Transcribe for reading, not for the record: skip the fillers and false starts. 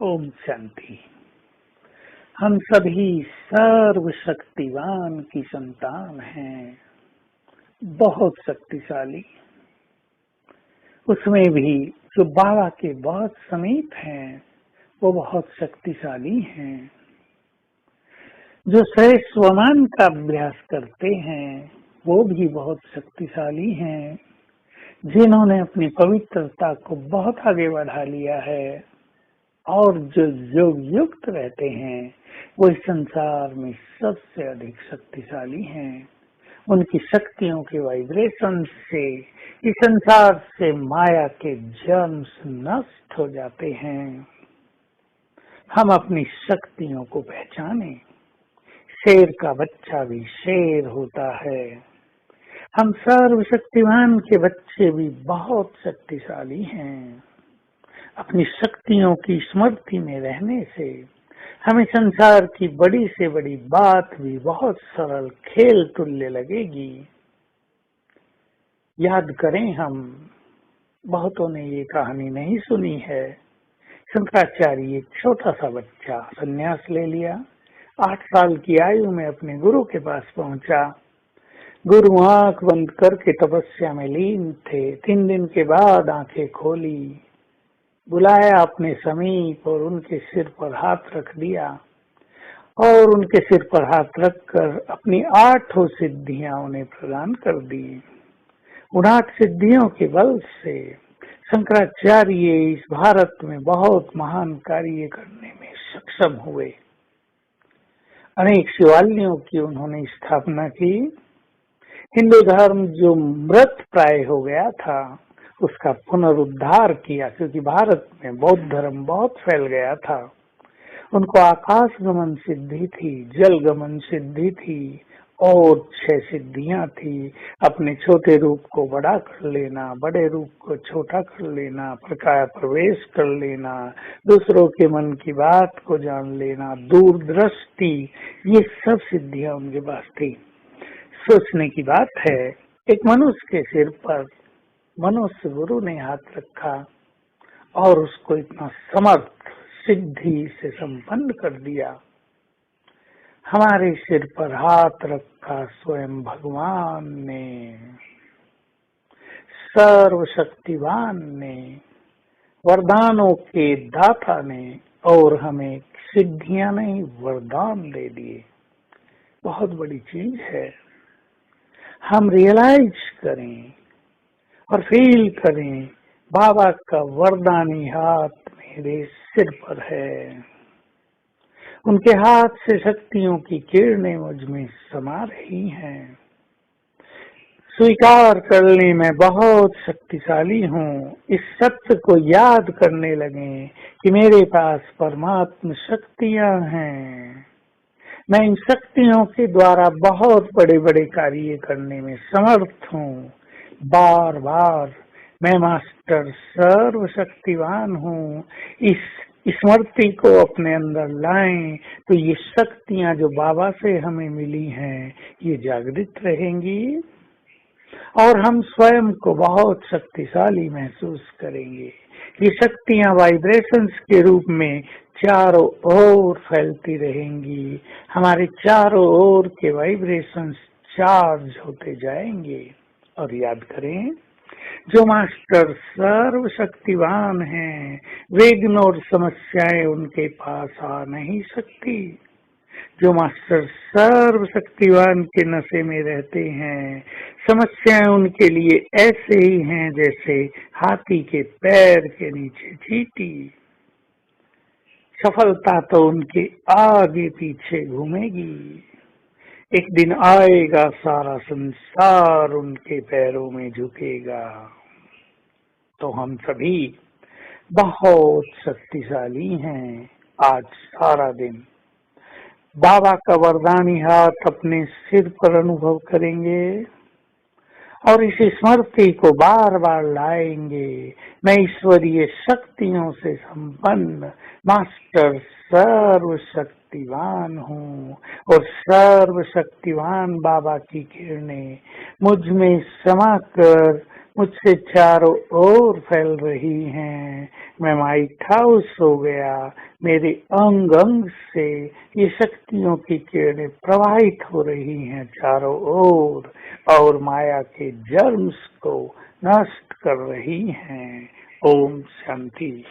ओम शांति। हम सभी सर्वशक्तिवान की संतान हैं, बहुत शक्तिशाली। उसमें भी जो बाबा के बहुत समीप हैं वो बहुत शक्तिशाली हैं। जो श्रेष्ठ स्वमान का अभ्यास करते हैं वो भी बहुत शक्तिशाली हैं। जिन्होंने अपनी पवित्रता को बहुत आगे बढ़ा लिया है और जो योग युक्त रहते हैं वो इस संसार में सबसे अधिक शक्तिशाली हैं। उनकी शक्तियों के वाइब्रेशन से इस संसार से माया के जर्म्स नष्ट हो जाते हैं। हम अपनी शक्तियों को पहचाने। शेर का बच्चा भी शेर होता है। हम सर्वशक्तिमान के बच्चे भी बहुत शक्तिशाली हैं। अपनी शक्तियों की स्मृति में रहने से हमें संसार की बड़ी से बड़ी बात भी बहुत सरल खेल तुल्य लगेगी। याद करें, हम बहुतों ने ये कहानी नहीं सुनी है। शंकराचार्य एक छोटा सा बच्चा संन्यास ले लिया। 8 साल की आयु में अपने गुरु के पास पहुंचा। गुरु आंख बंद करके तपस्या में लीन थे। 3 दिन के बाद आंखें खोली, बुलाया अपने समीप और उनके सिर पर हाथ रख दिया और उनके सिर पर हाथ रखकर अपनी 8 सिद्धियां उन्हें प्रदान कर दी। उन 8 सिद्धियों के बल से शंकराचार्य इस भारत में बहुत महान कार्य करने में सक्षम हुए। अनेक शिवालयों की उन्होंने स्थापना की। हिंदू धर्म जो मृत प्राय हो गया था उसका पुनरुद्धार किया, क्योंकि भारत में बौद्ध धर्म बहुत फैल गया था। उनको आकाश गमन सिद्धि थी, जल गमन सिद्धि थी और 6 सिद्धियां थी। अपने छोटे रूप को बड़ा कर लेना, बड़े रूप को छोटा कर लेना, प्रकाश प्रवेश कर लेना, दूसरों के मन की बात को जान लेना, दूरदृष्टि, ये सब सिद्धियां उनके पास थी। सोचने की बात है, एक मनुष्य के सिर पर मनुष्य गुरु ने हाथ रखा और उसको इतना समर्थ सिद्धि से संपन्न कर दिया। हमारे सिर पर हाथ रखा स्वयं भगवान ने, सर्वशक्तिवान ने, वरदानों के दाता ने, और हमें सिद्धियां नहीं वरदान दे दिए। बहुत बड़ी चीज है। हम रियलाइज करें और फील करें, बाबा का वरदानी हाथ मेरे सिर पर है। उनके हाथ से शक्तियों की किरणें मुझ में समा रही हैं। स्वीकार करने में बहुत शक्तिशाली हूँ। इस सत्य को याद करने लगे कि मेरे पास परमात्मा शक्तियाँ हैं। मैं इन शक्तियों के द्वारा बहुत बड़े बड़े कार्य करने में समर्थ हूँ। बार बार मैं मास्टर सर्वशक्तिवान हूँ। इस स्मृति को अपने अंदर लाएं तो ये शक्तियां जो बाबा से हमें मिली हैं ये जागृत रहेंगी और हम स्वयं को बहुत शक्तिशाली महसूस करेंगे। ये शक्तियां वाइब्रेशंस के रूप में चारों ओर फैलती रहेंगी। हमारे चारों ओर के वाइब्रेशंस चार्ज होते जाएंगे। और याद करें, जो मास्टर सर्वशक्तिवान हैं, विघ्न और समस्याएं उनके पास आ नहीं सकती। जो मास्टर सर्वशक्तिवान के नशे में रहते हैं, समस्याएं उनके लिए ऐसे ही हैं जैसे हाथी के पैर के नीचे चींटी। सफलता तो उनके आगे पीछे घूमेगी। एक दिन आएगा सारा संसार उनके पैरों में झुकेगा। तो हम सभी बहुत शक्तिशाली हैं। आज सारा दिन बाबा का वरदानी हाथ अपने सिर पर अनुभव करेंगे और इस स्मृति को बार बार लाएंगे। मैं ईश्वरीय शक्तियों से संपन्न मास्टर सर्वशक्तिवान हूँ और सर्वशक्तिवान बाबा की किरणें मुझ में समाकर मुझसे चारों ओर फैल रही हैं। मैं माइट हाउस हो गया। मेरे अंग अंग से ये शक्तियों की किरणें प्रवाहित हो रही हैं चारों ओर और माया के जर्म्स को नष्ट कर रही हैं। ओम शांति।